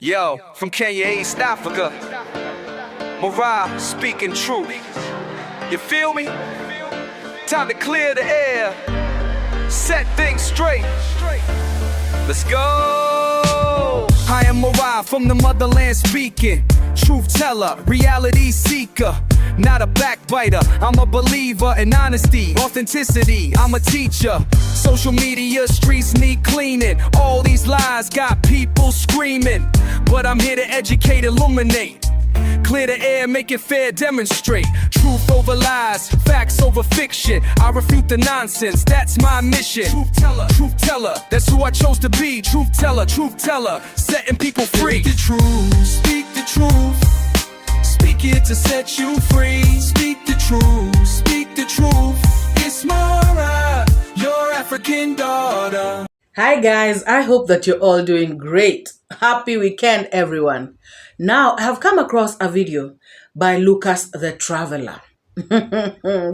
Yo, from Kenya, East Africa, MORAA speaking truth. You feel me? Time to clear the air, set things straight. Let's go. I am MORAA from the motherland speaking. Truth teller, reality seeker. Not a backbiter, I'm a believer in honesty, authenticity, I'm a teacher. Social media, streets need cleaning. All these lies got people screaming, but I'm here to educate, illuminate. Clear the air, make it fair, demonstrate. Truth over lies, facts over fiction. I refute the nonsense, that's my mission. Truth teller, that's who I chose to be. Truth teller, setting people free. Speak the truth, speak the truth. Speak it to set you free. Speak the truth. It's MORAA, your African daughter. Hi guys, I hope that you're all doing great. Happy weekend everyone. Now I have come across a video by Lucas the Traveler.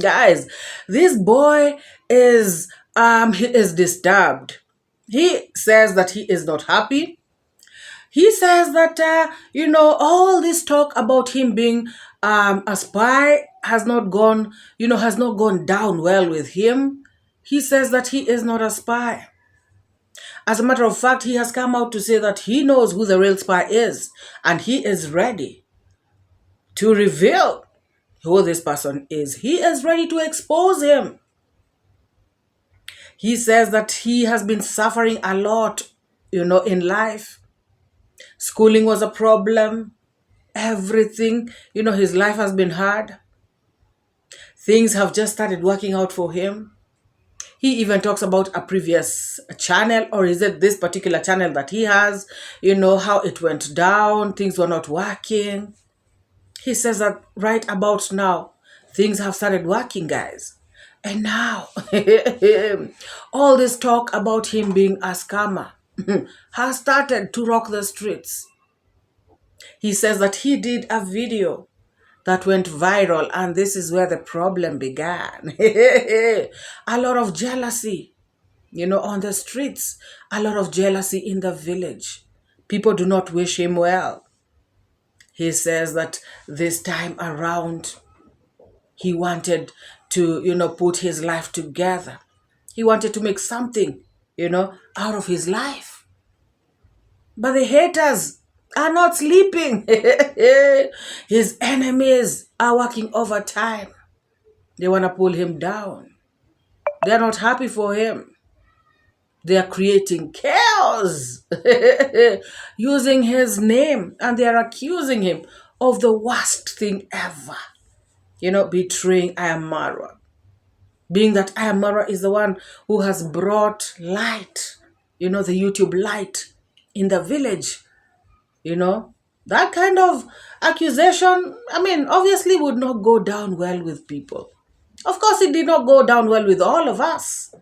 Guys, this boy is he is disturbed. He says that he is not happy. He says that all this talk about him being a spy has not gone down well with him. He says that he is not a spy. As a matter of fact, he has come out to say that he knows who the real spy is, and he is ready to reveal who this person is. He is ready to expose him. He says that he has been suffering a lot, in life. Schooling was a problem. Everything, his life has been hard. Things have just started working out for him. He even talks about a previous channel, or is it this particular channel that he has, how it went down, things were not working. He says that right about now, things have started working, guys. And now, all this talk about him being a scammer has started to rock the streets. He says that he did a video that went viral, and this is where the problem began. A lot of jealousy, on the streets, a lot of jealousy in the village. People do not wish him well. He says that this time around, he wanted to, put his life together. He wanted to make something, out of his life. But the haters are not sleeping. His enemies are working overtime. They want to pull him down. They're not happy for him. They are creating chaos using his name, and they are accusing him of the worst thing ever. Betraying iammarwa. Being that iammarwa is the one who has brought light, the YouTube light in the village. That kind of accusation, obviously would not go down well with people. Of course, it did not go down well with all of us.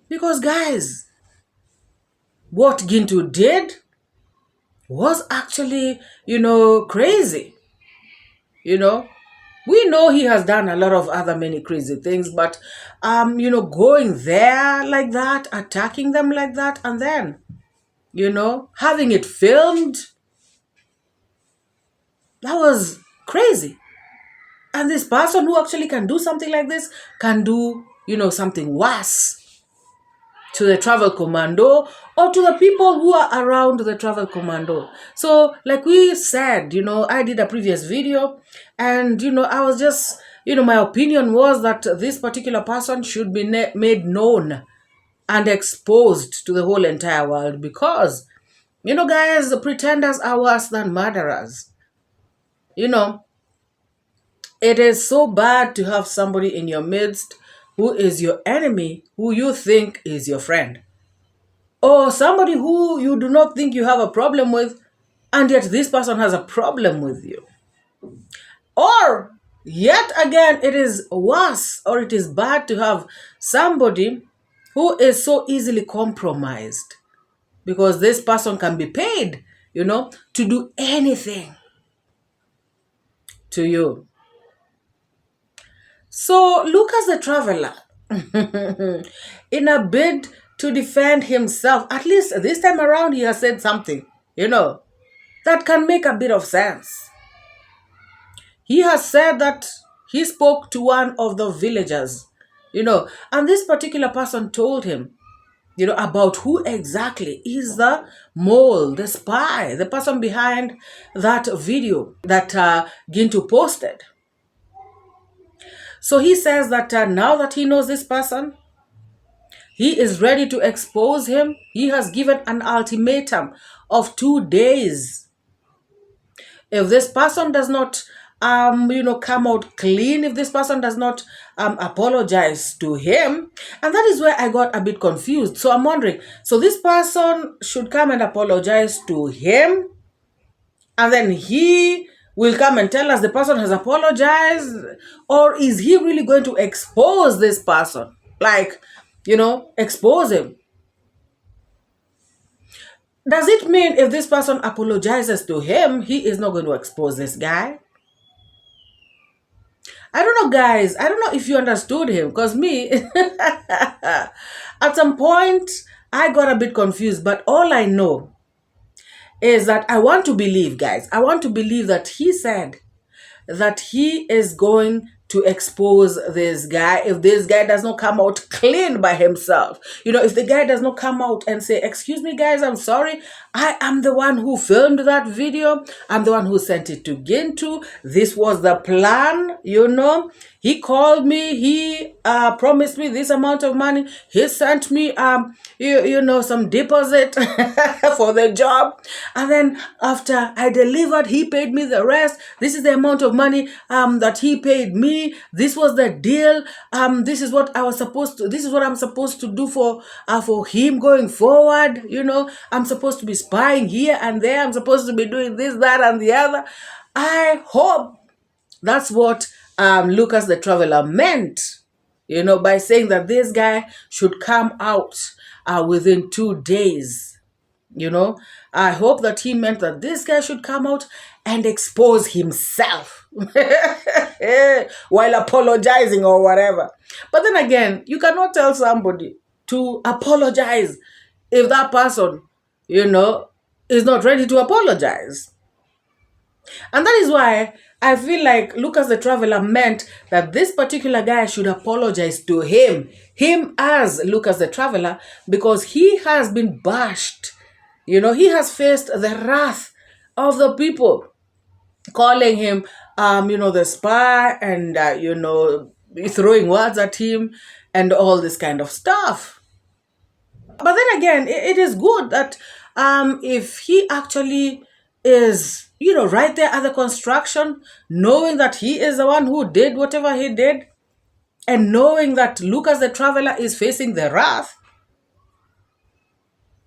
Because, guys, what Gintu did was actually, crazy. We know he has done a lot of other many crazy things, but, going there like that, attacking them like that, and then, having it filmed, that was crazy. And this person who actually can do something like this can do, something worse to the travel commando or to the people who are around the travel commando. So, like we said, I did a previous video, and, I was just, my opinion was that this particular person should be made known and exposed to the whole entire world, because, guys, pretenders are worse than murderers. It is so bad to have somebody in your midst who is your enemy, who you think is your friend. Or somebody who you do not think you have a problem with, and yet this person has a problem with you. Or, yet again, it is worse, or it is bad to have somebody who is so easily compromised, because this person can be paid, to do anything to you. So Lucas the Traveler, in a bid to defend himself, at least this time around he has said something, that can make a bit of sense. He has said that he spoke to one of the villagers, and this particular person told him, about who exactly is the mole, the spy, the person behind that video that Gintu posted. So he says that now that he knows this person, he is ready to expose him. He has given an ultimatum of 2 days. If this person does not, come out clean, if this person does not apologize to him, and that is where I got a bit confused. So I'm wondering, so this person should come and apologize to him, and then he will come and tell us the person has apologized, or is he really going to expose this person? Like, expose him. Does it mean if this person apologizes to him, he is not going to expose this guy? I don't know, guys. I don't know if you understood him, because me, at some point, I got a bit confused. But all I know is that I want to believe, guys. I want to believe that he said that he is going to expose this guy if this guy does not come out clean by himself. If the guy does not come out and say, excuse me, guys, I'm sorry. I am the one who filmed that video. I'm the one who sent it to Gintu. This was the plan, He called me. He promised me this amount of money. He sent me, some deposit for the job. And then after I delivered, he paid me the rest. This is the amount of money that he paid me. This was the deal. This is what I'm supposed to do for him going forward. I'm supposed to be spying here and there. I'm supposed to be doing this, that, and the other. I hope that's what Lucas the Traveler meant, by saying that this guy should come out within 2 days. I hope that he meant that this guy should come out and expose himself while apologizing or whatever. But then again, you cannot tell somebody to apologize if that person, is not ready to apologize. And that is why I feel like Lucas the Traveler meant that this particular guy should apologize to him as Lucas the Traveler, because he has been bashed. He has faced the wrath of the people, calling him, the spy, and, throwing words at him and all this kind of stuff. But then again, it is good that if he actually is, right there at the construction, knowing that he is the one who did whatever he did, and knowing that Lucas the Traveler is facing the wrath,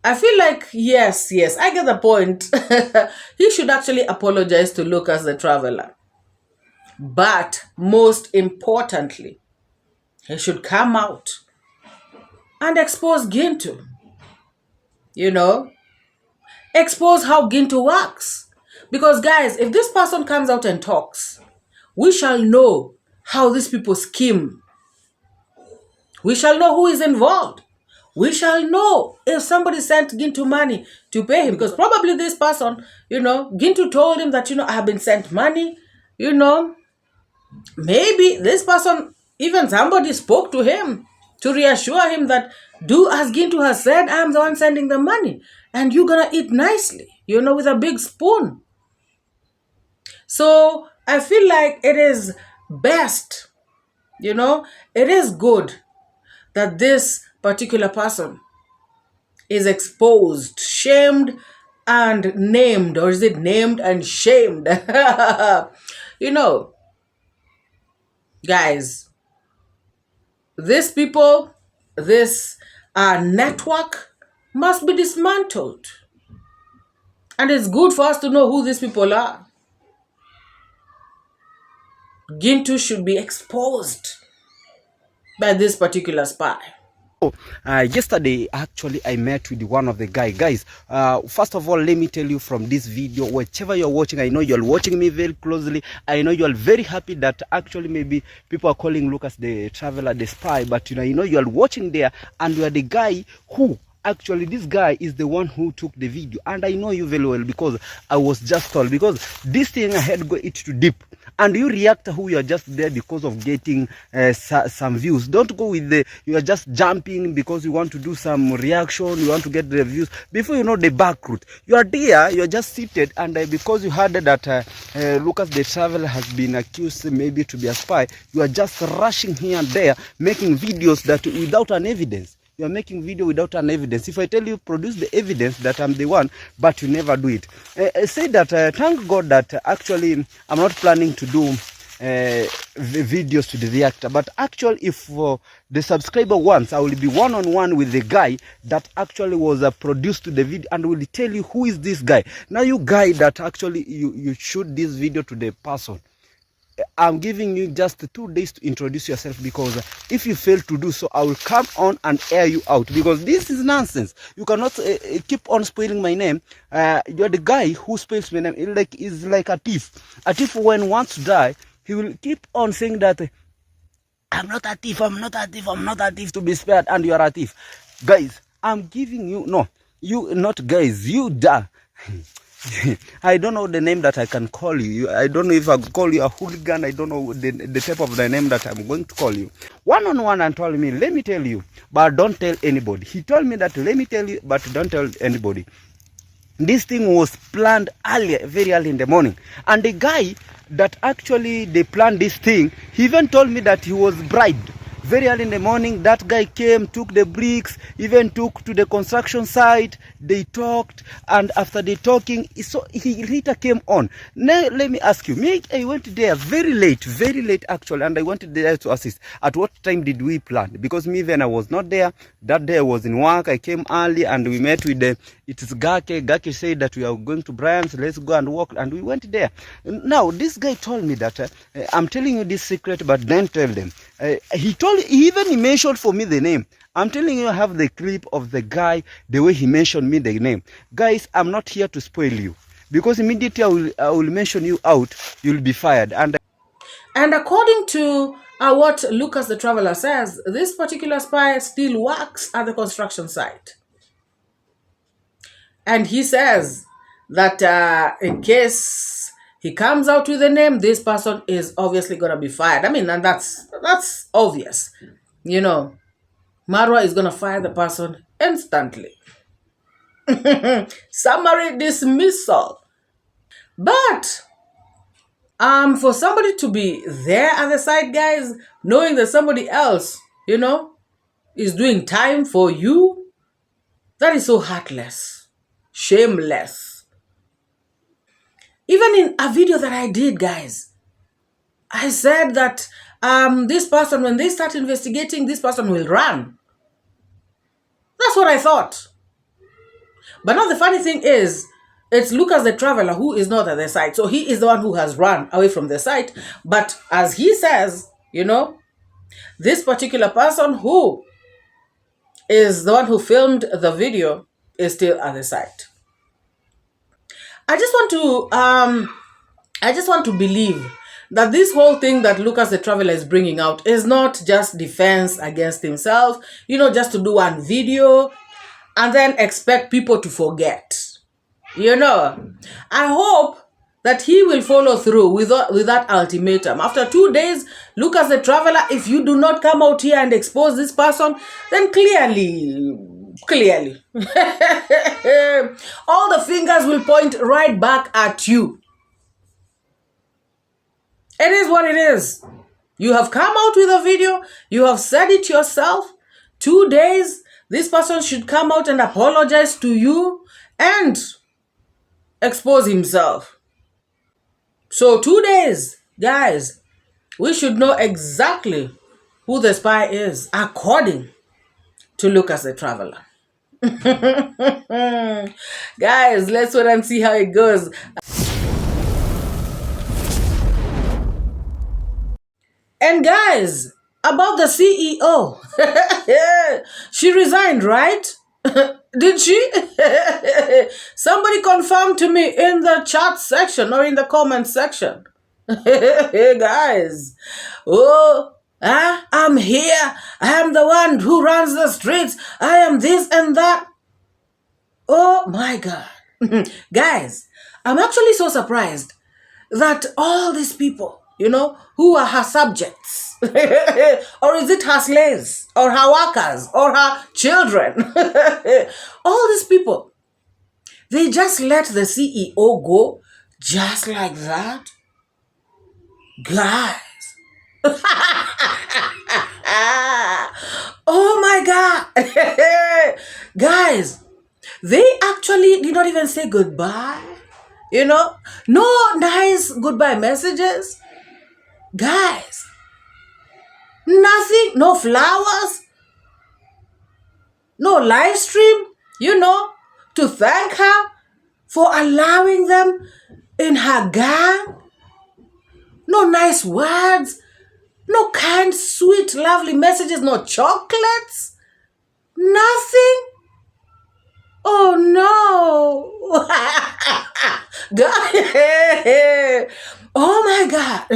I feel like, yes, I get the point. He should actually apologize to Lucas the Traveler. But most importantly, he should come out and expose Gintu. Expose how Gintu works. Because guys, if this person comes out and talks, we shall know how these people scheme. We shall know who is involved. We shall know if somebody sent Gintu money to pay him. Because probably this person, Gintu told him that, I have been sent money. Maybe this person, even somebody spoke to him to reassure him that, do as Gintu has said, I'm the one sending the money. And you're going to eat nicely, with a big spoon. So I feel like it is best, it is good that this particular person is exposed, shamed, and named. Or is it named and shamed? Guys, these people, this network must be dismantled. And it's good for us to know who these people are. Gintu should be exposed by this particular spy. Yesterday, actually, I met with one of the guys. First of all, let me tell you from this video, whichever you're watching, I know you're watching me very closely. I know you're very happy that actually maybe people are calling Lucas the Traveler the spy, but you know you're watching there, and you are the guy who actually this guy is the one who took the video, and I know you very well because I was just told, because this thing I had go it to deep, and you react who you are just there because of getting some views. Don't go with the you are just jumping because you want to do some reaction, you want to get the views. Before you know the back route, you are there, you are just seated, and because you heard that Lucas the Traveler has been accused maybe to be a spy, you are just rushing here and there making videos that without an evidence. You are making video without an evidence. If I tell you produce the evidence that I'm the one, but you never do it. I say that thank God that actually I'm not planning to do videos to the reactor, but actually if the subscriber wants, I will be one-on-one with the guy that actually was produced to the video, and will tell you who is this guy. Now you guy that actually you shoot this video to the person, I'm giving you just 2 days to introduce yourself, because if you fail to do so, I will come on and air you out, because this is nonsense. You cannot keep on spoiling my name. You're the guy who spoils my name. It's like a thief. A thief, when wants to die, he will keep on saying that I'm not a thief, I'm not a thief, I'm not a thief, to be spared, and you are a thief. Guys, I'm giving you, no, you not guys, you die. I don't know the name that I can call you. I don't know if I call you a hooligan. I don't know the type of the name that I'm going to call you. One-on-one, and told me, let me tell you, but don't tell anybody. He told me that, let me tell you, but don't tell anybody. This thing was planned earlier, very early in the morning. And the guy that actually they planned this thing, he even told me that he was bribed. Very early in the morning, that guy came, took the bricks, even took to the construction site. They talked, and after the talking, so he later came on. Now, let me ask you, I went there very late actually, and I went there to assist. At what time did we plan? Because me then I was not there. That day I was in work. I came early, and we met with it is 𝐷𝐿𝐾𝐒. 𝐷𝐿𝐾𝐒 said that we are going to Brian's, let's go and walk, and we went there. Now, this guy told me that I'm telling you this secret, but don't tell them. He even mentioned for me the name. I'm telling you, I have the clip of the guy, the way he mentioned me the name. Guys, I'm not here to spoil you, because immediately I will mention you out, you'll be fired. And according to what Lucas the Traveler says, this particular spy still works at the construction site. And he says that in case he comes out with a name, this person is obviously going to be fired. I mean, and that's obvious. You know, MORAA is going to fire the person instantly. Summary dismissal. But for somebody to be there at the site, guys, knowing that somebody else, you know, is doing time for you, that is so heartless, shameless. Even in a video that I did, guys, I said that this person, when they start investigating, this person will run. That's what I thought. But now the funny thing is, it's Lucas the Traveler who is not at the site. So he is the one who has run away from the site. But as he says, you know, this particular person who is the one who filmed the video is still at the site. I just want to believe that this whole thing that Lucas the Traveler is bringing out is not just defense against himself, you know, just to do one video and then expect people to forget. You know, I hope that he will follow through with that ultimatum. After 2 days, Lucas the Traveler, if you do not come out here and expose this person, then clearly, all the fingers will point right back at you. It is what it is. You have come out with a video. You have said it yourself. 2 days, this person should come out and apologize to you and expose himself. So 2 days, guys, we should know exactly who the spy is according to Lucas the Traveler. Guys, let's wait and see how it goes. And guys, about the CEO, she resigned, right? Did she? Somebody confirm to me in the chat section or in the comment section. Hey guys, I'm here. I am the one who runs the streets. I am this and that. Oh my God. Guys, I'm actually so surprised that all these people, who are her subjects, or is it her slaves, or her workers, or her children, all these people, they just let the CEO go just like that? Guys. Oh my God. Guys, they actually did not even say goodbye. No nice goodbye messages. Guys, nothing, no flowers, no live stream, to thank her for allowing them in her gang. No nice words, no kind, sweet, lovely messages, no chocolates, nothing. Oh no. Oh my God.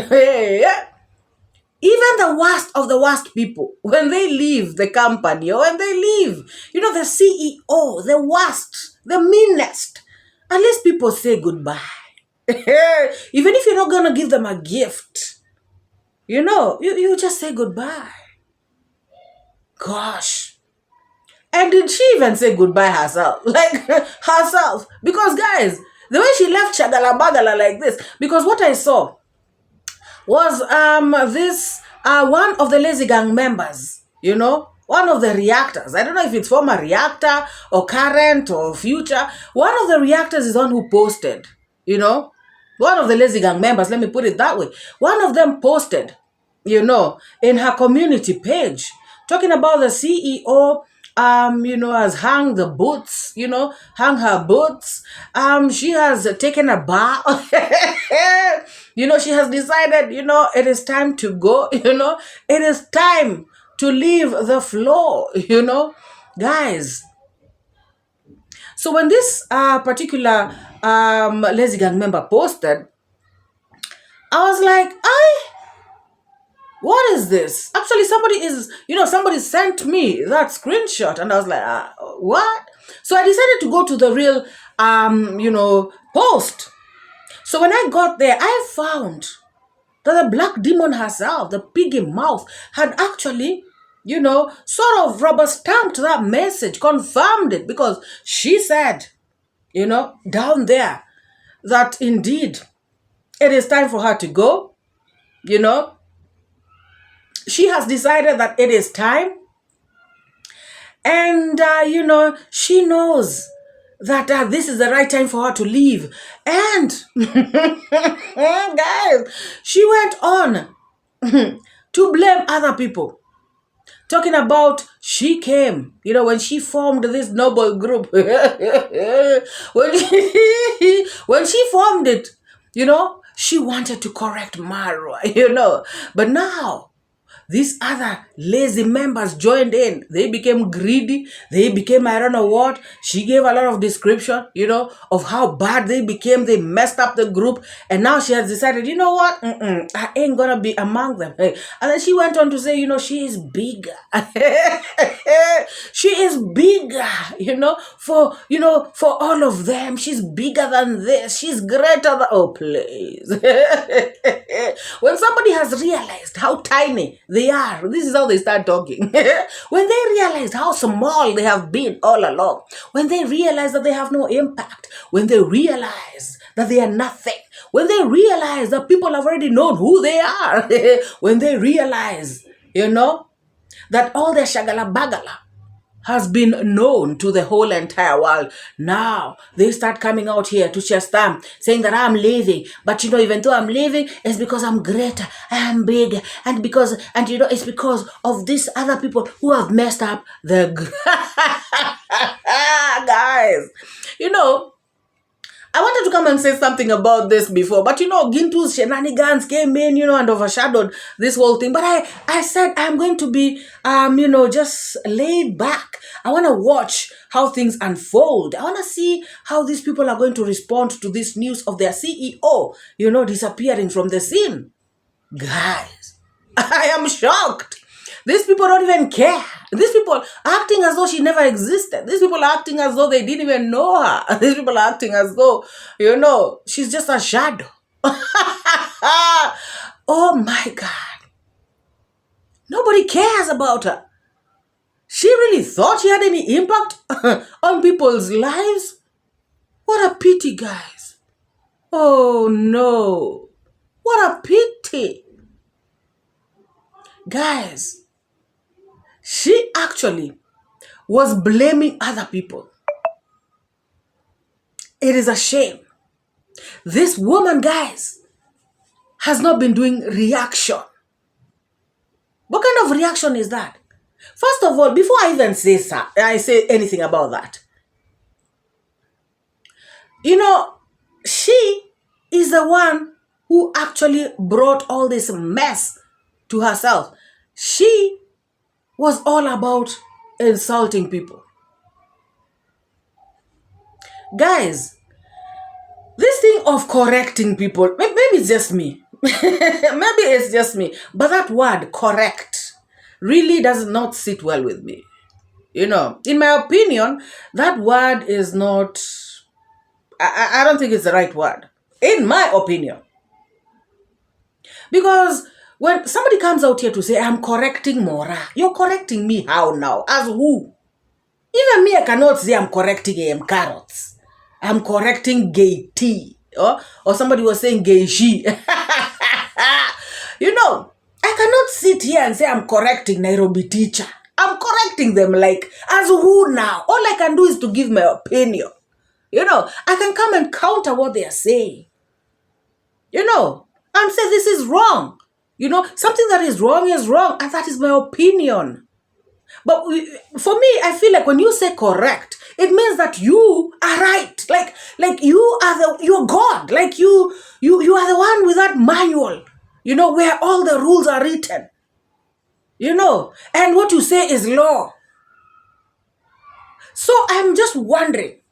Even the worst of the worst people, when they leave the company, or when they leave, the CEO, the worst, the meanest, at least people say goodbye. Even if you're not going to give them a gift, you just say goodbye. Gosh. And did she even say goodbye herself? Like, herself? Because, guys, the way she left Shagala Bagala like this, because what I saw was this one of the Lazy Gang members, one of the reactors. I don't know if it's former reactor or current or future. One of the reactors is one who posted, one of the Lazy Gang members, let me put it that way. One of them posted, in her community page, talking about the CEO, has hung the boots, hung her boots. She has taken a bath. She has decided, it is time to go, it is time to leave the floor, guys. So when this particular Lazy Gang member posted, I was like, what is this? Actually, somebody sent me that screenshot, and I was like, what? So I decided to go to the real, post. So when I got there, I found that the black demon herself, the piggy mouth, had actually, sort of rubber stamped that message, confirmed it, because she said, down there, that indeed it is time for her to go, She has decided that it is time. And, she knows that this is the right time for her to leave. And, guys, she went on to blame other people. Talking about she came, when she formed this noble group. when she formed it, she wanted to correct MORAA, But now, these other lazy members joined in. They became greedy. They became, I don't know what. She gave a lot of description, of how bad they became. They messed up the group. And now she has decided, you know what? I ain't going to be among them. And then she went on to say, she is bigger. She is bigger, for all of them. She's bigger than this. She's greater than, oh, please. When somebody has realized how tiny they are, this is how they start talking. When they realize how small they have been all along, when they realize that they have no impact, when they realize that they are nothing, when they realize that people have already known who they are, when they realize, that all their shagala bagala has been known to the whole entire world. Now, they start coming out here to share stamp, saying that I'm leaving. But, even though I'm leaving, it's because I'm greater, I am big. And it's because of these other people who have messed up the... Guys, I wanted to come and say something about this before, but Gintu's shenanigans came in, and overshadowed this whole thing. But I said I'm going to be, just laid back. I want to watch how things unfold. I want to see how these people are going to respond to this news of their CEO, disappearing from the scene. Guys, I am shocked. These people don't even care These people are acting as though she never existed. These people are acting as though they didn't even know her. These people are acting as though, she's just a shadow. Oh my God. Nobody cares about her. She really thought she had any impact on people's lives? What a pity, guys. Oh no. What a pity. Guys, she actually was blaming other people. It is a shame. This woman, guys, has not been doing reaction. What kind of reaction is that? First of all, before I even say anything about that, she is the one who actually brought all this mess to herself. She was all about insulting people. Guys, this thing of correcting people, maybe it's just me. Maybe it's just me. But that word, correct, really does not sit well with me. In my opinion, that word is not, I don't think it's the right word. In my opinion. Because when somebody comes out here to say, I'm correcting MORAA, you're correcting me how now? As who? Even me, I cannot say I'm correcting 𝐿 I'm correcting Gatei. Or somebody was saying 𝐔𝐿. I cannot sit here and say I'm correcting Nairobi teacher. I'm correcting them like, as who now? All I can do is to give my opinion. I can come and counter what they are saying. And say this is wrong. Something that is wrong, and that is my opinion. But for me, I feel like when you say correct, it means that you are right. Like you're God. Like you are the one with that manual, where all the rules are written. And what you say is law. So I'm just wondering,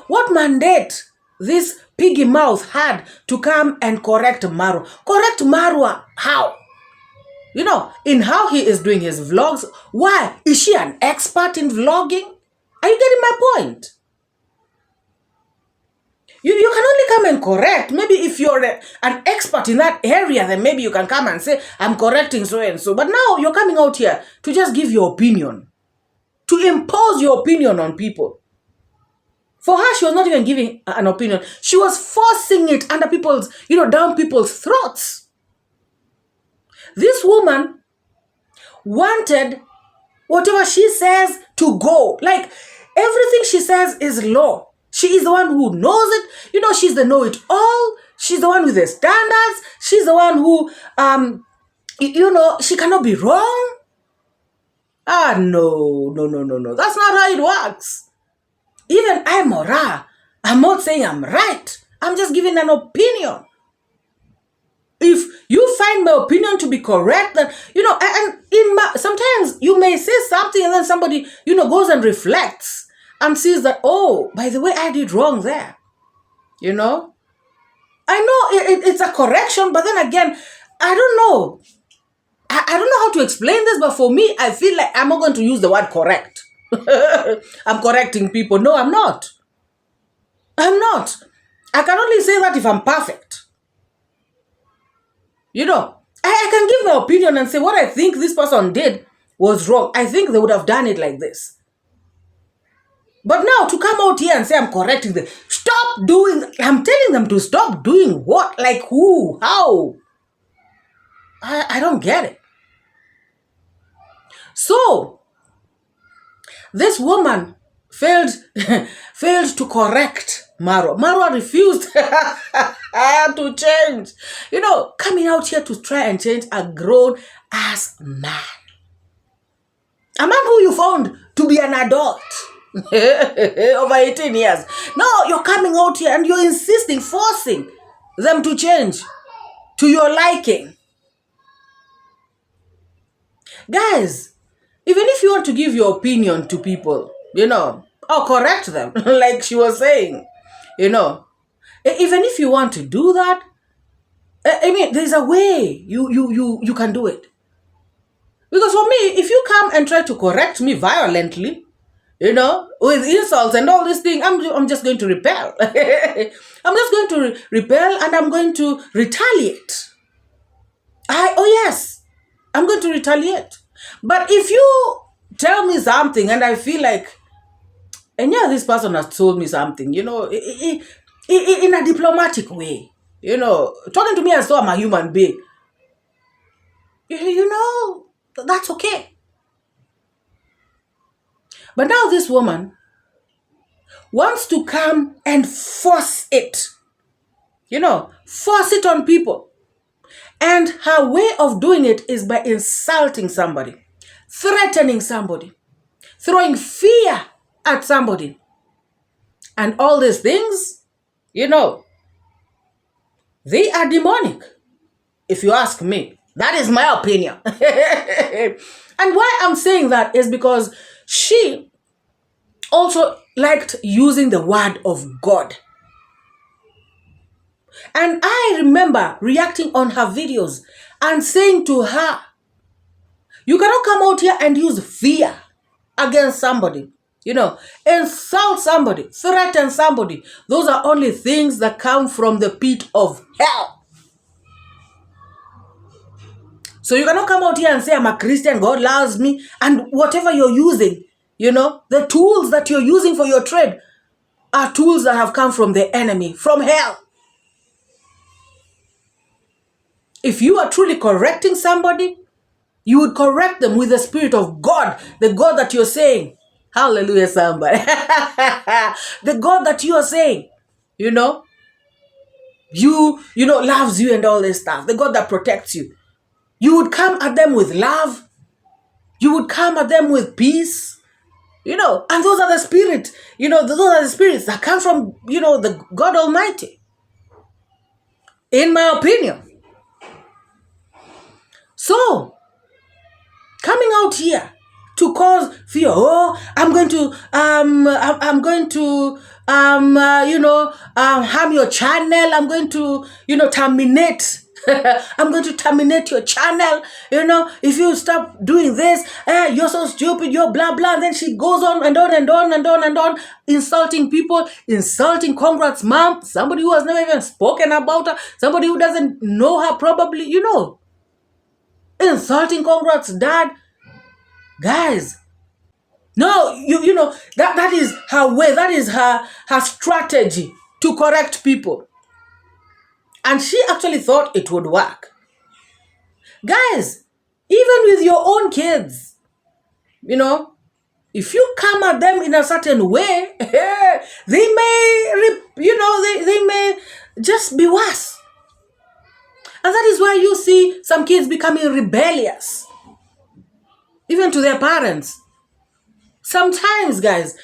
what mandate this piggy mouth had to come and correct MORAA. Correct MORAA how? In how he is doing his vlogs. Why? Is she an expert in vlogging? Are you getting my point? You can only come and correct. Maybe if you're an expert in that area, then maybe you can come and say, I'm correcting so and so. But now you're coming out here to just give your opinion. To impose your opinion on people. For her, she was not even giving an opinion. She was forcing it under people's, down people's throats. This woman wanted whatever she says to go. Like, everything she says is law. She is the one who knows it. She's the know-it-all. She's the one with the standards. She's the one who, she cannot be wrong. No. That's not how it works. Even MORAA, I'm not saying I'm right. I'm just giving an opinion. If you find my opinion to be correct, then, sometimes you may say something and then somebody, goes and reflects and sees that, oh, by the way, I did wrong there. I know it's a correction, but then again, I don't know. I don't know how to explain this, but for me, I feel like I'm not going to use the word correct. I'm correcting people. No, I'm not. I can only say that if I'm perfect. I can give my opinion and say what I think this person did was wrong. I think they would have done it like this. But now to come out here and say I'm correcting them. Stop doing, I'm telling them to stop doing what? Like who? How? I don't get it. So, this woman failed to correct MORAA. MORAA refused to change. Coming out here to try and change a grown-ass man. A man who you found to be an adult. Over 18 years. No, you're coming out here and you're insisting, forcing them to change to your liking. Guys, even if you want to give your opinion to people, or correct them, like she was saying, even if you want to do that, there's a way you can do it. Because for me, if you come and try to correct me violently, with insults and all this thing, I'm just going to repel. I'm just going to repel and I'm going to retaliate. Yes, I'm going to retaliate. But if you tell me something and I feel like, and yeah, this person has told me something, in a diplomatic way, talking to me as though I'm a human being, that's okay. But now this woman wants to come and force it, force it on people. And her way of doing it is by insulting somebody, threatening somebody, throwing fear at somebody. And all these things, they are demonic, if you ask me. That is my opinion. And why I'm saying that is because she also liked using the word of God. And I remember reacting on her videos and saying to her, you cannot come out here and use fear against somebody, insult somebody, threaten somebody. Those are only things that come from the pit of hell. So you cannot come out here and say, I'm a Christian, God loves me, and whatever you're using, the tools that you're using for your trade are tools that have come from the enemy, from hell. If you are truly correcting somebody, you would correct them with the Spirit of God, the God that you're saying. Hallelujah, somebody. The God that you are saying, loves you and all this stuff. The God that protects you. You would come at them with love. You would come at them with peace. And those are the spirits, those are the spirits that come from, the God Almighty. In my opinion. So, coming out here to cause fear. I'm going to harm your channel. I'm going to, terminate. I'm going to terminate your channel. If you stop doing this, you're so stupid, you're blah, blah. And then she goes on and on and on and on and on, insulting people, insulting Congrats mom, somebody who has never even spoken about her, somebody who doesn't know her probably, insulting Congrats dad. Guys, no, that is her way, that is her strategy to correct people. And she actually thought it would work. Guys, even with your own kids, if you come at them in a certain way, they may, they may just be worse. And that is why you see some kids becoming rebellious, even to their parents. Sometimes, guys,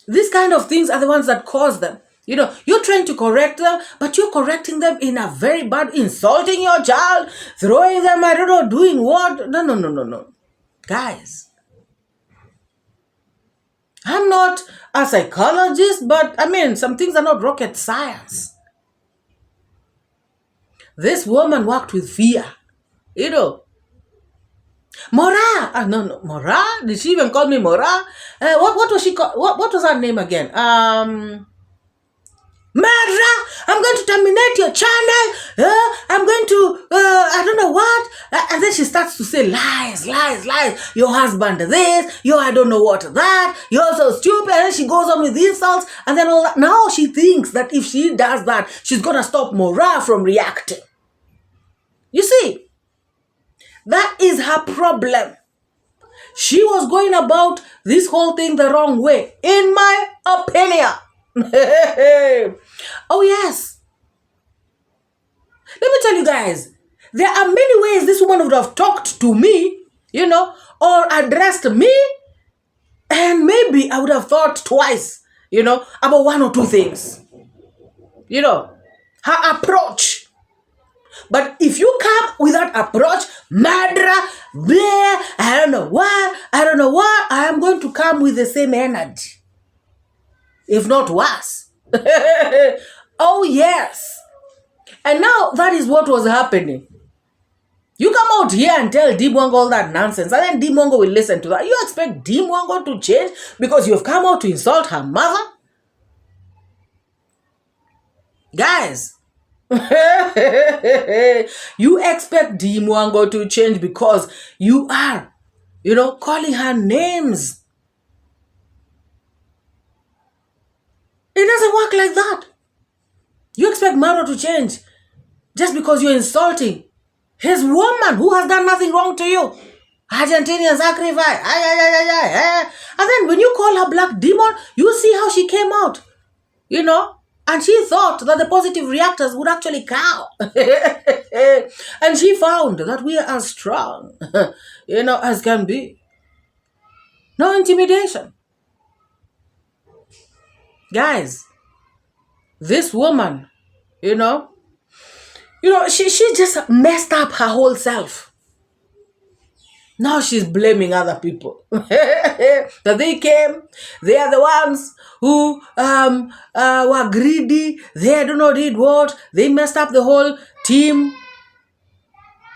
these kind of things are the ones that cause them. You're trying to correct them, but you're correcting them in a very bad, insulting your child, throwing them, I don't know, doing what? No. Guys, I'm not a psychologist, but some things are not rocket science. This woman worked with fear, MORAA. No, MORAA? Did she even call me MORAA? What was she called? What was her name again? MORAA, I'm going to terminate your channel. I'm going to, I don't know what. And then she starts to say lies. Your husband this, I don't know what that. You're so stupid. And then she goes on with insults. And then all that. Now she thinks that if she does that, she's going to stop MORAA from reacting. You see? That is her problem. She was going about this whole thing the wrong way, in my opinion. Oh, yes. Let me tell you guys, there are many ways this woman would have talked to me, or addressed me, and maybe I would have thought twice, about one or two things. Her approach. But if you come with that approach, murderer, bleh, I don't know what, I am going to come with the same energy. If not worse. Oh, yes. And now that is what was happening. You come out here and tell 𝐷𝐼𝐃𝐒 all that nonsense, and then 𝐷𝐼𝐃𝐒 will listen to that. You expect 𝐷𝐼𝐃𝐒 to change because you've come out to insult her mother? Guys, you expect 𝐷𝐼𝐃𝐒 to change because you are, calling her names. It doesn't work like that. You expect MORAA to change just because you're insulting his woman who has done nothing wrong to you. Argentinian sacrifice. And then when you call her black demon, you see how she came out. And she thought that the positive reactors would actually cow. And she found that we are as strong, as can be. No intimidation. Guys, this woman, she just messed up her whole self. Now she's blaming other people. That they came, they are the ones who were greedy, they don't know did what, they messed up the whole team.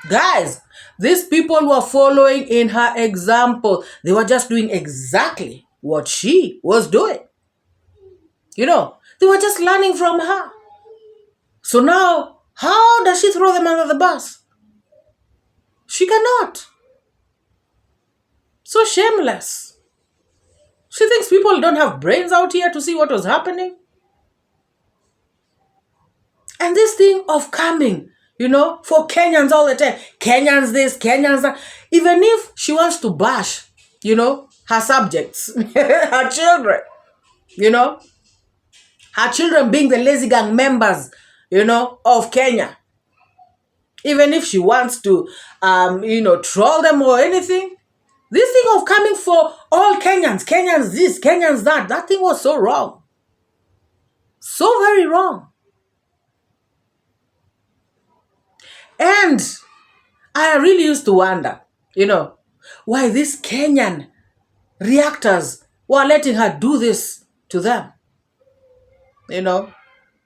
Guys, these people were following in her example. They were just doing exactly what she was doing. They were just learning from her. So now, how does she throw them under the bus? She cannot. So shameless. She thinks people don't have brains out here to see what was happening. And this thing of coming, for Kenyans all the time. Kenyans this, Kenyans that. Even if she wants to bash, her subjects, her children, her children being the lazy gang members, of Kenya. Even if she wants to, troll them or anything, this thing of coming for all Kenyans this, Kenyans that thing was so wrong. So very wrong. And I really used to wonder, why these Kenyan reactors were letting her do this to them.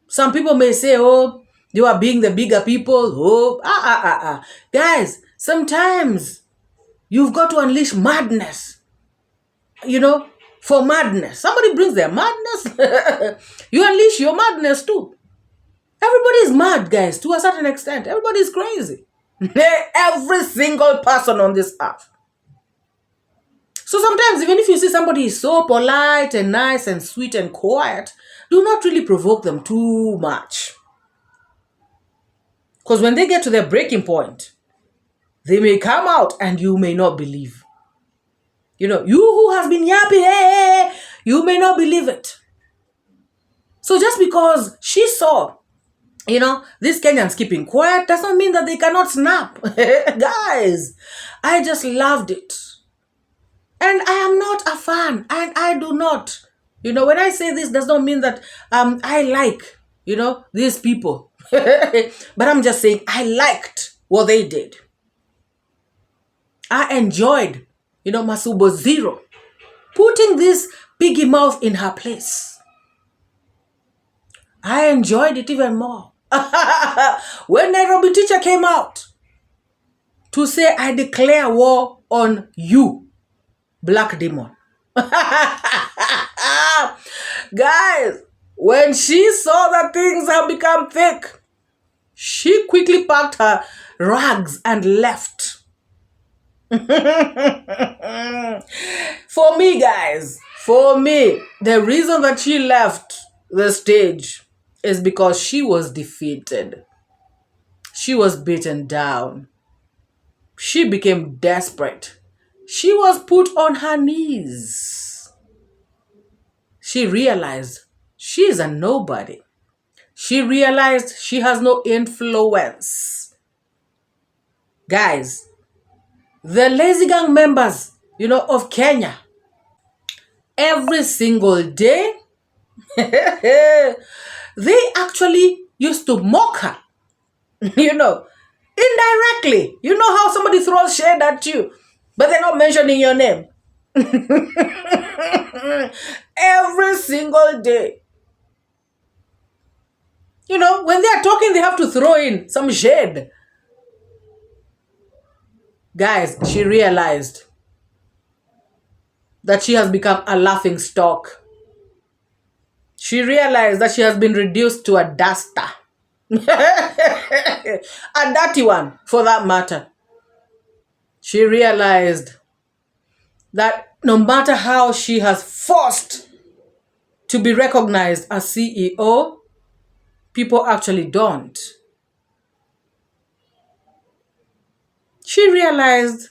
Some people may say, oh, you are being the bigger people. Oh, Guys, sometimes you've got to unleash madness, for madness. Somebody brings their madness. You unleash your madness too. Everybody is mad, guys, to a certain extent. Everybody is crazy. Every single person on this earth. So sometimes, even if you see somebody is so polite and nice and sweet and quiet, do not really provoke them too much. Because when they get to their breaking point, they may come out and you may not believe. You who has been yapping, you may not believe it. So just because she saw, these Kenyans keeping quiet does not mean that they cannot snap. Guys, I just loved it. And I am not a fan. And I do not. When I say this, does not mean that I like, these people. But I'm just saying I liked what they did. I enjoyed, Masubo Zero putting this piggy mouth in her place. I enjoyed it even more. When Nairobi teacher came out to say, I declare war on you, black demon. Guys, when she saw that things have become thick, she quickly packed her rags and left. For me, guys, the reason that she left the stage is because she was defeated. She was beaten down. She became desperate. She was put on her knees. She realized she is a nobody. She realized she has no influence. Guys, the lazy gang members, of Kenya, every single day, they actually used to mock her, indirectly. You know how somebody throws shade at you, but they're not mentioning your name. Every single day. When they are talking, they have to throw in some shade. Guys, she realized that she has become a laughing stock. She realized that she has been reduced to a duster. A dirty one, for that matter. She realized that no matter how she has forced to be recognized as CEO, people actually don't. She realized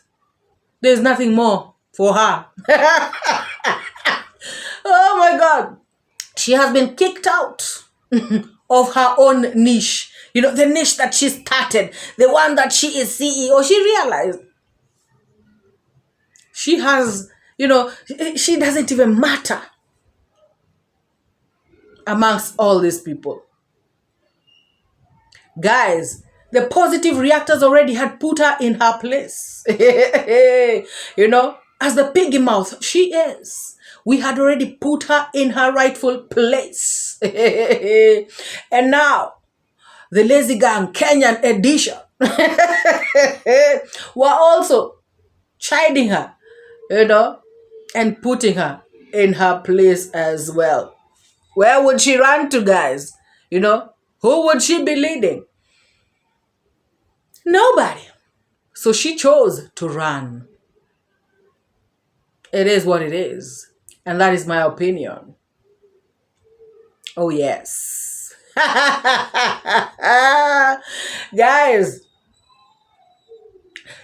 there's nothing more for her. Oh my God. She has been kicked out of her own niche. You know, the niche that she started, the one that she is CEO. She realized she has, you know, she doesn't even matter amongst all these people. Guys, the positive reactors already had put her in her place. You know, as the piggy mouth she is, we had already put her in her rightful place. And now, the Lazy Gang Kenyan edition were also chiding her, you know, and putting her in her place as well. Where would she run to, guys? You know, who would she be leading? Nobody. So she chose to run. It is what it is. And that is my opinion. Oh, yes. Guys,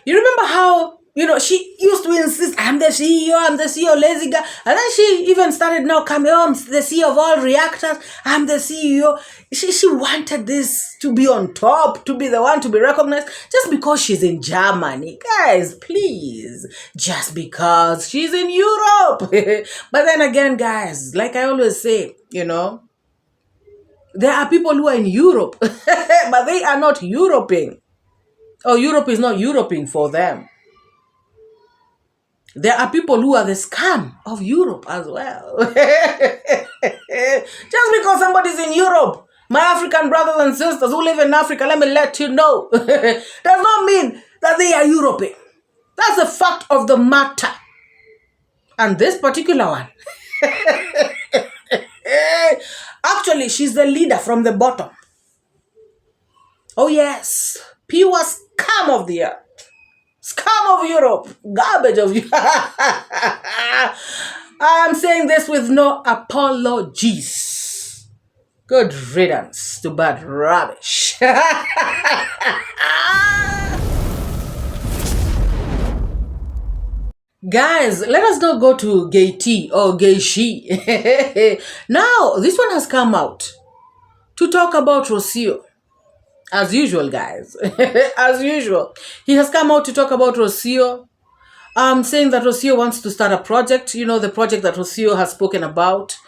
you remember how, you know, she used to insist, I'm the CEO, lazy guy. And then she even started now coming home, the CEO of all reactors, I'm the CEO. She wanted this to be on top, to be the one to be recognized, just because she's in Germany. Guys, please, just because she's in Europe. But then again, guys, like I always say, you know, there are people who are in Europe, but they are not Europing. Or Europe is not Europing for them. There are people who are the scam of Europe as well. Just because somebody's in Europe, my African brothers and sisters who live in Africa, let me let you know, does not mean that they are European. That's a fact of the matter. And this particular one, actually, she's the leader from the bottom. Oh yes, pure scam of the earth. Scum of Europe, garbage of Europe. I am saying this with no apologies. Good riddance to bad rubbish. Guys, let us not go to Gatei or 𝐐𝐒. Now, this one has come out to talk about Rosio. As usual, guys. As usual. He has come out to talk about Rosio. Saying that Rosio wants to start a project. You know, the project that Rosio has spoken about.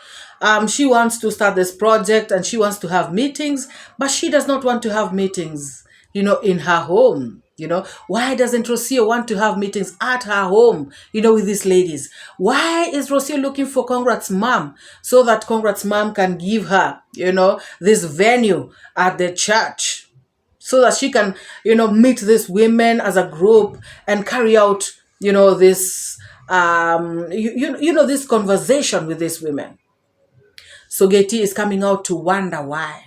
She wants to start this project and she wants to have meetings. But she does not want to have meetings, you know, in her home. You know, why doesn't Rosio want to have meetings at her home, you know, with these ladies? Why is Rosio looking for Conrad's mom so that Conrad's mom can give her, you know, this venue at the church? So that she can, you know, meet these women as a group and carry out, you know, this, you know, this conversation with these women. So Gatei is coming out to wonder why,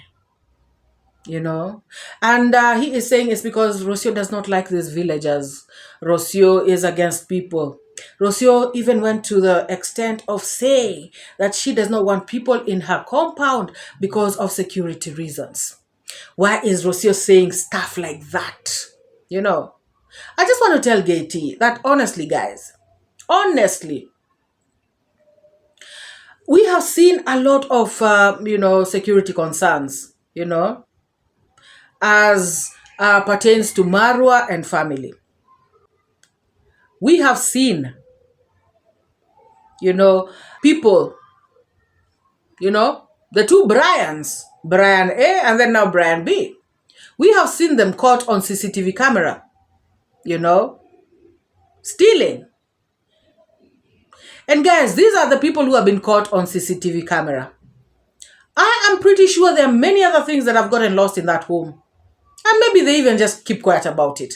you know. And he is saying it's because Rosio does not like these villagers. Rosio is against people. Rosio even went to the extent of saying that she does not want people in her compound because of security reasons. Why is Rosio saying stuff like that? You know, I just want to tell Gatei that honestly, guys, honestly, we have seen a lot of, you know, security concerns, you know, as pertains to MORAA and family. We have seen, you know, people, you know, the two Brians, Brian A and then now Brian B. We have seen them caught on CCTV camera, you know, stealing. And guys, these are the people who have been caught on CCTV camera. I am pretty sure there are many other things that have gotten lost in that home. And maybe they even just keep quiet about it.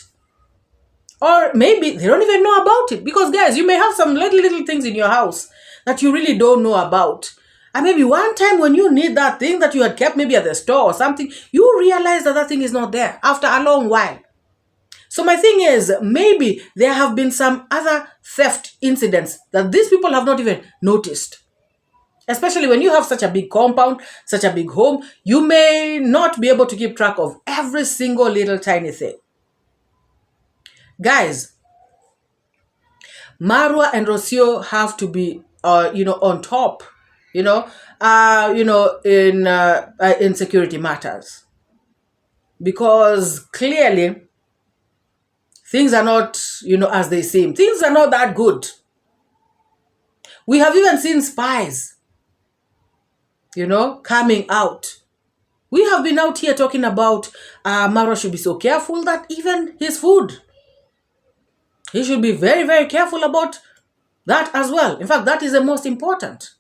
Or maybe they don't even know about it. Because guys, you may have some little things in your house that you really don't know about. And maybe one time when you need that thing that you had kept maybe at the store or something, you realize that that thing is not there after a long while. So my thing is, maybe there have been some other theft incidents that these people have not even noticed. Especially when you have such a big compound, such a big home, you may not be able to keep track of every single little tiny thing. Guys, MORAA and Rosio have to be, on top, in security matters, because clearly things are not, as they seem. Things are not that good. We have even seen spies, coming out. We have been out here talking about MORAA should be so careful that even his food, he should be very, very careful about that as well. In fact, that is the most important.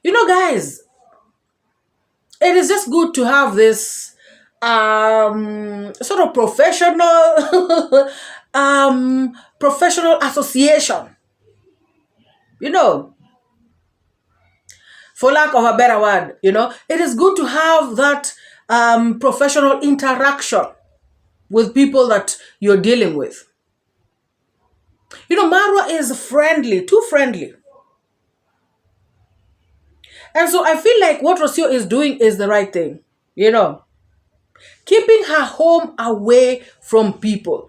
Guys, it is just good to have this sort of professional association. For lack of a better word, it is good to have that professional interaction with people that you're dealing with. MORAA is friendly, too friendly. And so I feel like what Rosio is doing is the right thing, keeping her home away from people.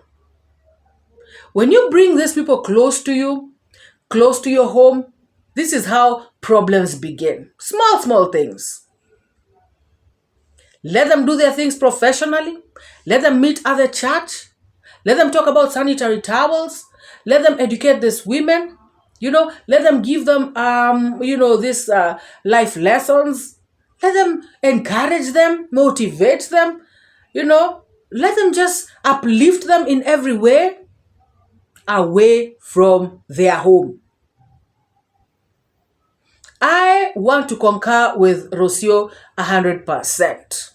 When you bring these people close to you, close to your home, this is how problems begin. Small things. Let them do their things professionally. Let them meet at the church. Let them talk about sanitary towels. Let them educate these women. Let them give them, these life lessons. Let them encourage them, motivate them. Let them just uplift them in every way away from their home. I want to concur with Rosio 100%.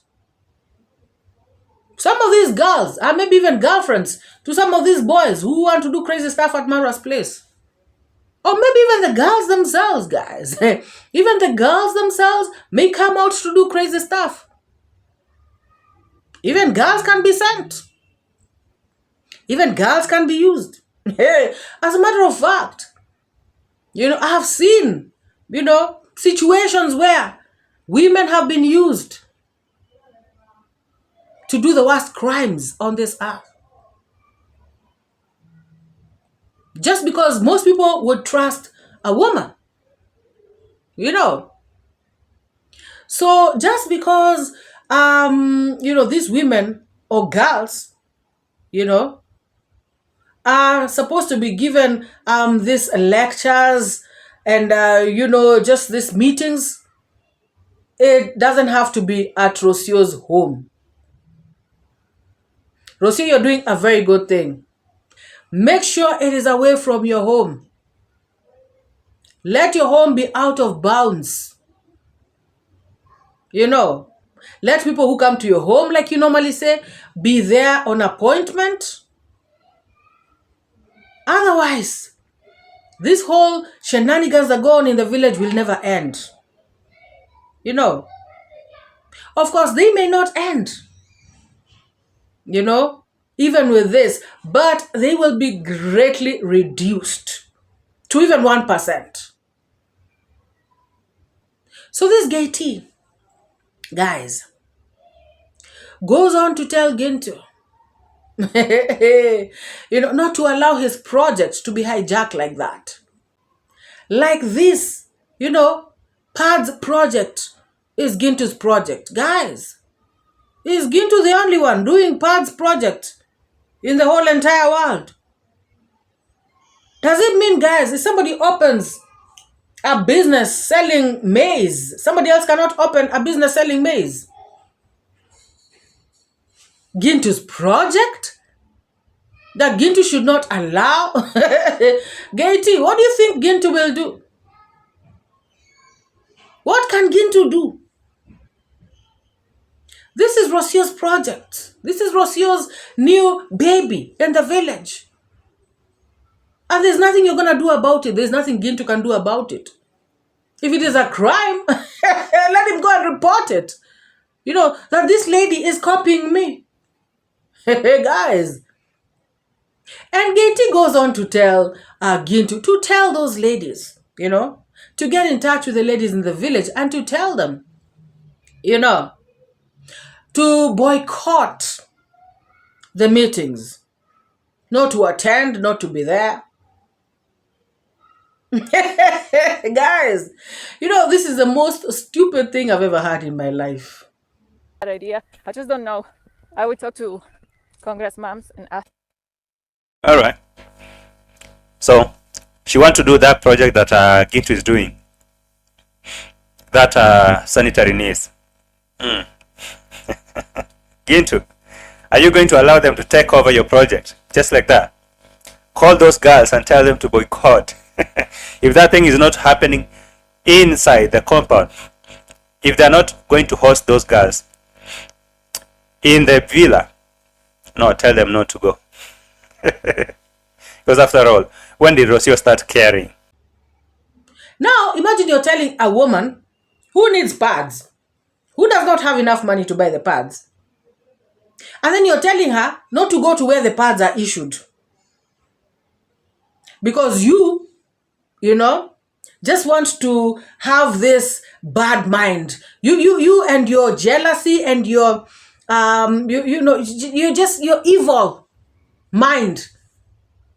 Some of these girls, and maybe even girlfriends to some of these boys who want to do crazy stuff at MORAA's place. Or maybe even the girls themselves, guys. Even the girls themselves may come out to do crazy stuff. Even girls can be sent. Even girls can be used. As a matter of fact, I have seen, situations where women have been used to do the worst crimes on this earth. Just because most people would trust a woman. So just because, these women or girls, are supposed to be given these lectures and, just these meetings, it doesn't have to be at Rosio's home. Rosio, you're doing a very good thing. Make sure it is away from your home. Let your home be out of bounds. Let people who come to your home, like you normally say, be there on appointment. Otherwise, this whole shenanigans that go on in the village will never end. Of course, they may not end. Even with this, but they will be greatly reduced to even 1%. So this Gatei, guys, goes on to tell Gintu, not to allow his projects to be hijacked like that. Like this, Pad's project is Gintu's project. Guys, is Gintu the only one doing Pad's project in the whole entire world? Does it mean, guys, if somebody opens a business selling maize, somebody else cannot open a business selling maize? Gintu's project? That Gintu should not allow? Gatei, what do you think Gintu will do? What can Gintu do? This is Rosio's project. This is Rosio's new baby in the village. And there's nothing you're going to do about it. There's nothing Gintu can do about it. If it is a crime, let him go and report it. You know, that this lady is copying me. Hey, guys. And Gatei goes on to tell Gintu to tell those ladies, you know, to get in touch with the ladies in the village and to tell them, you know, to boycott the meetings, not to attend, not to be there. Guys, you know, this is the most stupid thing I've ever heard in my life. Bad idea. I just don't know. I would talk to Congress moms and ask. All right. So she wants to do that project that Gintu is doing. That sanitary needs. Gintu, are you going to allow them to take over your project just like that? Call those girls and tell them to boycott. If that thing is not happening inside the compound, if they're not going to host those girls in the villa, no, tell them not to go. Because after all, when did Rosio start caring? Now, imagine you're telling a woman who needs pads, who does not have enough money to buy the pads, and then you're telling her not to go to where the pads are issued. Because you know, just want to have this bad mind. You and your jealousy and your, your evil mind.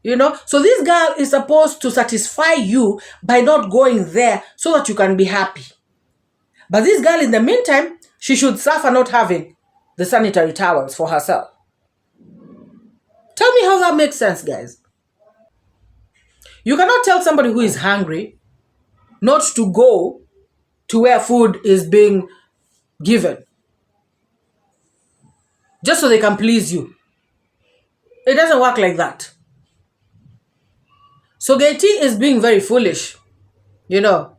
You know, so this girl is supposed to satisfy you by not going there so that you can be happy. But this girl, in the meantime, she should suffer not having the sanitary towels for herself. Tell me how that makes sense, guys. You cannot tell somebody who is hungry not to go to where food is being given just so they can please you. It doesn't work like that. So Gatei is being very foolish, you know.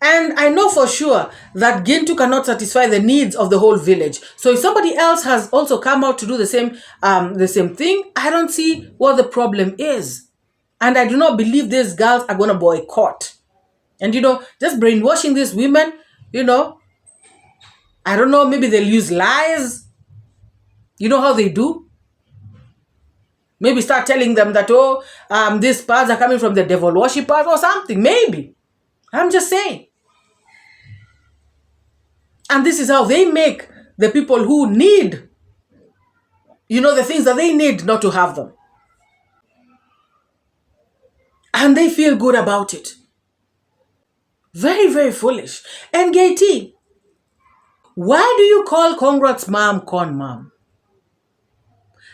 And I know for sure that Gintu cannot satisfy the needs of the whole village. So if somebody else has also come out to do the same thing, I don't see what the problem is. And I do not believe these girls are going to boycott. And, you know, just brainwashing these women, you know, I don't know, maybe they'll use lies. You know how they do? Maybe start telling them that, oh, these pads are coming from the devil worshippers or something. Maybe. I'm just saying. And this is how they make the people who need, you know, the things that they need not to have them. And they feel good about it. Very, very foolish. And Gatei, why do you call Congrats mom con mom?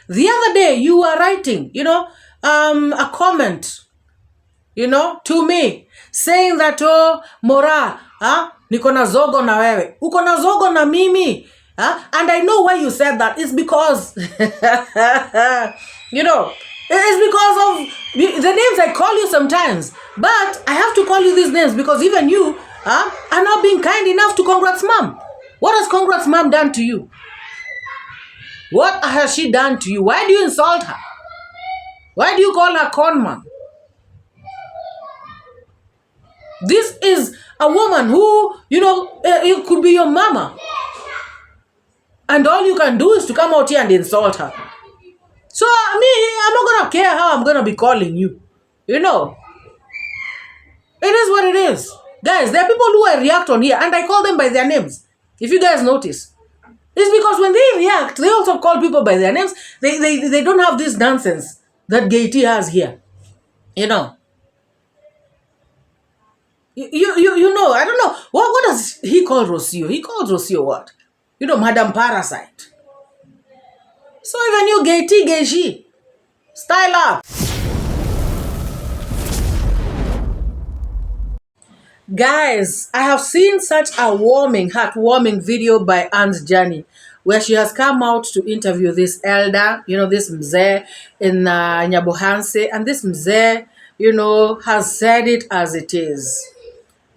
The other day you were writing, you know, a comment, you know, to me, saying that, oh, MORAA, niko na zogo na wewe. Uko na zogo na mimi. And I know why you said that. It's because, you know, it's because of the names I call you sometimes. But I have to call you these names because even you are not being kind enough to Congrats mom. What has Congrats mom done to you? What has she done to you? Why do you insult her? Why do you call her con mom? This is a woman who, you know, it could be your mama. And all you can do is to come out here and insult her. So, I'm not going to care how I'm going to be calling you. You know. It is what it is. Guys, there are people who I react on here and I call them by their names. If you guys notice. It's because when they react, they also call people by their names. They don't have this nonsense that Gatei has here. You know. You know, I don't know. What does he call Rosio? He calls Rosio what? You know, Madam Parasite. So even you Gatei, style up. Guys, I have seen such a heartwarming video by Aunt Jani, where she has come out to interview this elder, you know, this mzee in Nyabohanse, and this mzee, you know, has said it as it is.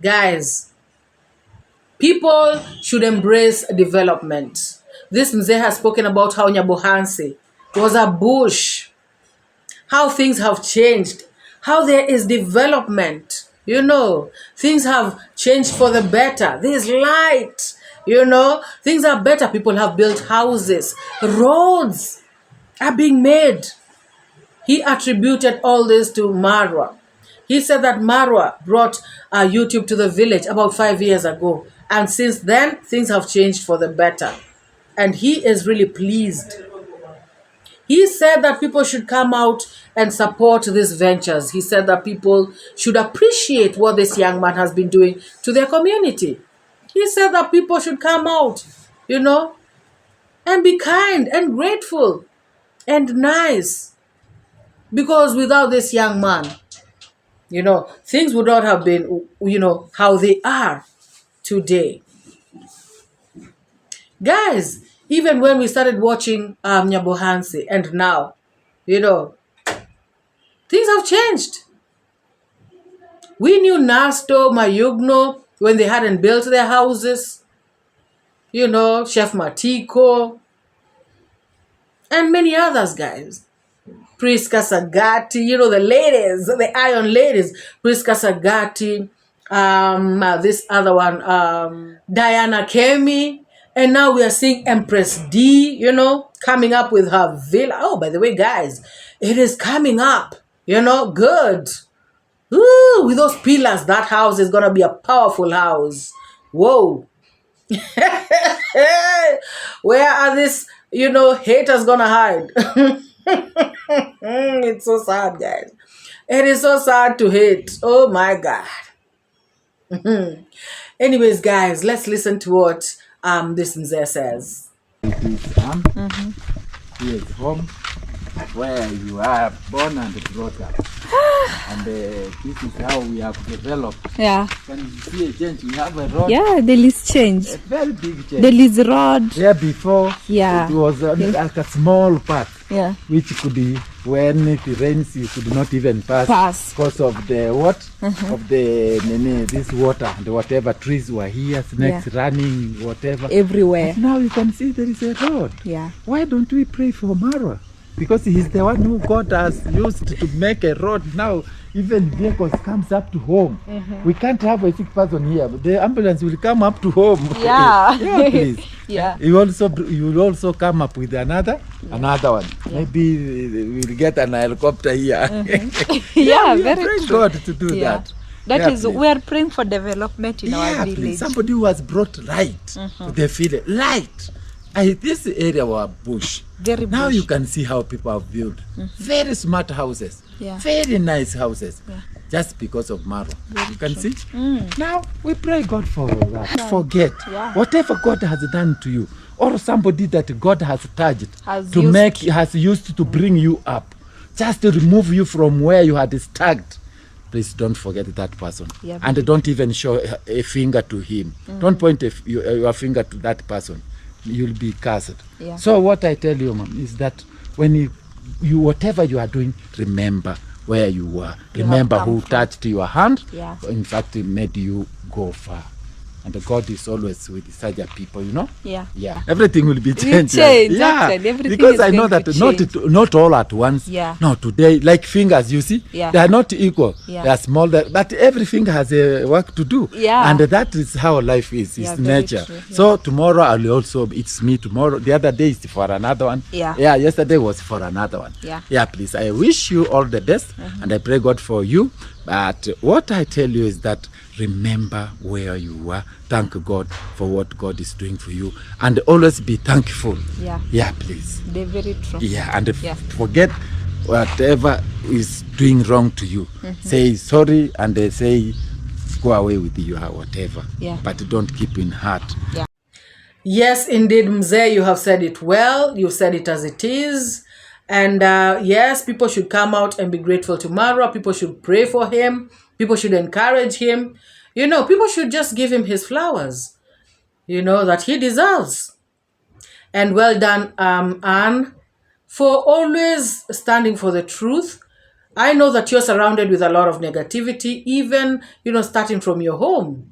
Guys, people should embrace development. This Mzee has spoken about how Nyabohansi was a bush, how things have changed, how there is development. Things have changed for the better. There's light, things are better. People have built houses, roads are being made. He attributed all this to MORAA. He said that MORAA brought YouTube to the village about 5 years ago. And since then, things have changed for the better. And he is really pleased. He said that people should come out and support these ventures. He said that people should appreciate what this young man has been doing to their community. He said that people should come out, and be kind and grateful and nice. Because without this young man, things would not have been, how they are today. Guys, even when we started watching Nyabohansi and now, things have changed. We knew Nasto, Mayugno, when they hadn't built their houses, Chef Matiko, and many others, guys. Priska Sagati, the ladies, the Iron ladies, Priska Sagati, this other one, Diana Kemi, and now we are seeing Empress D, coming up with her villa. Oh, by the way, guys, it is coming up, good. Ooh, with those pillars, that house is going to be a powerful house. Whoa. Where are these, haters going to hide? It's so sad, guys. It is so sad to hate. Oh my God. Anyways, guys, let's listen to what this Mzee says. It is He is home where you are born and brought up. And this is how we have developed. Yeah. Can you see a change? We have a road. Yeah, there is change. A very big change. There is road. There before, Yeah. it was like a small path. Yeah. Which could be, when it rains, you could not even pass. Because of the what? Of the this water and whatever trees were here, snakes running, whatever. Everywhere. But now you can see there is a road. Yeah. Why don't we pray for MORAA? Because he's the one who God has used to make a road. Now even vehicles comes up to home. We can't have a sick person here, but the ambulance will come up to home. Yeah. Yeah, please. Yeah. You will also come up with another one. Yeah. Maybe we'll get an helicopter here. Yeah, we very pray true. God to do Yeah. that. That Yeah, is, please. we are praying for development in our Please. village. Somebody who has brought light to the village. Light. This area was bush. Very Now bush. you can see how people have built very smart houses, Yeah. very nice houses, Yeah. just because of MORAA. You can see. Now we pray God for that. Forget whatever God has done to you, or somebody that God has touched has used to bring you up, just to remove you from where you had stuck. Please don't forget that person, and don't even show a finger to him. Don't point your finger to that person. You'll be cursed. Yeah. So what I tell you, Mom, is that when you whatever you are doing, remember where you were. Remember who touched your hand. Yeah. In fact, it made you go far. And God is always with such a people, Yeah. Yeah. Everything will be Will changed. change, Yeah. actually. Everything Because is I know going that to not all at once. Yeah. No, today, like fingers, you see, Yeah. they are not equal. Yeah. They are small, but every finger has a work to do. Yeah. And that is how life is. Yeah, It's very nature. true. Yeah. So tomorrow it's me tomorrow. The other day is for another one. Yeah. Yeah, yesterday was for another one. Yeah. Yeah, please. I wish you all the best and I pray God for you. But what I tell you is that remember where you were. Thank God for what God is doing for you. And always be thankful. Yeah. Yeah, please. They're very true. Yeah, and Yeah. forget whatever is doing wrong to you. Say sorry and say go away with you or whatever. Yeah. But don't keep in heart. Yes, indeed, Mzee, you have said it well. You said it as it is. And yes, people should come out and be grateful to MORAA. People should pray for him. People should encourage him. People should just give him his flowers, that he deserves. And well done, Anne, for always standing for the truth. I know that you're surrounded with a lot of negativity, even, starting from your home.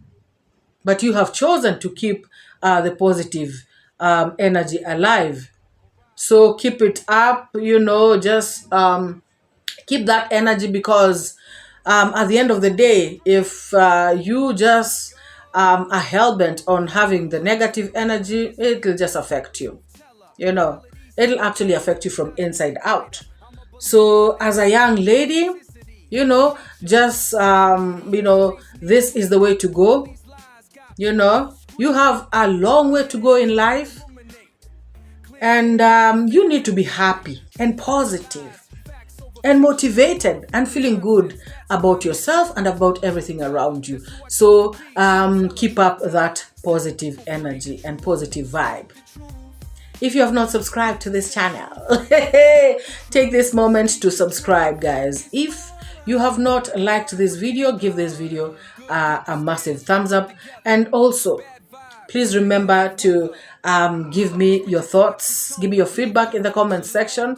But you have chosen to keep the positive energy alive. So keep it up, just keep that energy, because at the end of the day, if you just are hell-bent on having the negative energy, it'll just affect you. It'll actually affect you from inside out. So as a young lady, just, this is the way to go. You have a long way to go in life. And you need to be happy and positive and motivated and feeling good about yourself and about everything around you. So keep up that positive energy and positive vibe. If you have not subscribed to this channel, take this moment to subscribe, guys. If you have not liked this video, give this video a massive thumbs up. And also, please remember to give me your thoughts, give me your feedback in the comment section.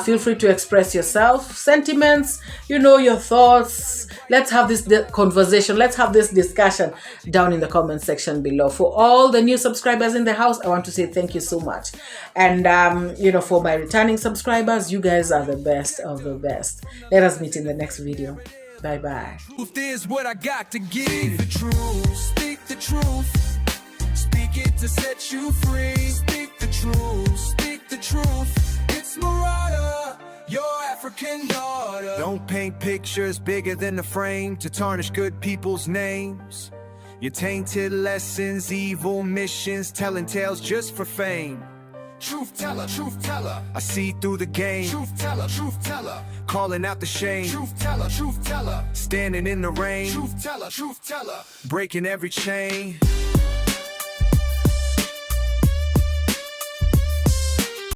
Feel free to express yourself, sentiments, your thoughts. Let's have this conversation. Let's have this discussion down in the comment section below. For all the new subscribers in the house, I want to say thank you so much. And, for my returning subscribers, you guys are the best of the best. Let us meet in the next video. Bye-bye. Truth is what I got to give. The truth, speak the truth. Speak it to set you free. Speak the truth, speak the truth. It's MORAA, your African daughter. Don't paint pictures bigger than the frame to tarnish good people's names. Your tainted lessons, evil missions, telling tales just for fame. Truth teller, I see through the game. Truth teller, calling out the shame. Truth teller, standing in the rain. Truth teller, breaking every chain.